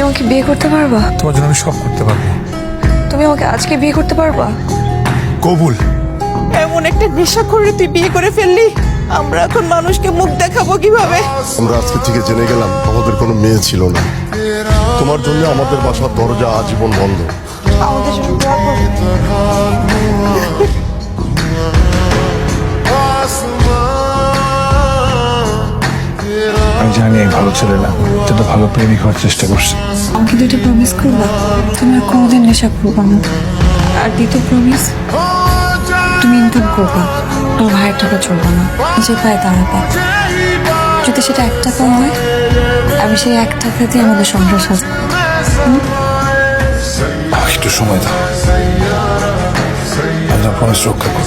আমাকে বিয়ে করতে পারবা? তোমার জন্য আমি সব করতে পারবো। তুমি আমাকে আজকে বিয়ে করতে পারবা? কবুল। এমন একটা নেশা করে তুই বিয়ে করে ফেললি, আমরা এখন মানুষকে মুখ দেখাবো কিভাবে? আমরা আজকে থেকে জেনে গেলাম আমাদের কোনো মেয়ে ছিল না। তোমার জন্য আমাদের বাসার দরজা আজীবন বন্ধ। আমাদের জন্য দোয়া করো। আমি জানি আমি ভালো ছেলে না, কিন্তু ভালো প্রেমিক হওয়ার চেষ্টা করছি। আমাকে দুটো প্রমিস করবা, তুমি আর কোনোদিন নেশা করবা না। আর দ্বিতীয় প্রমিস, তুমি ইনকাম করবা, তোমার ভাইয়ের টাকা চলবা না, নিজের পায়ে দাঁড়াবা। যদি সেটা 1 টাকাও হয়, আমি সেই 1 টাকা দিয়ে আমাদের সংসার সাজাবো। আমাকে একটু সময় দাও, আমরা প্রমিস রক্ষা করবো।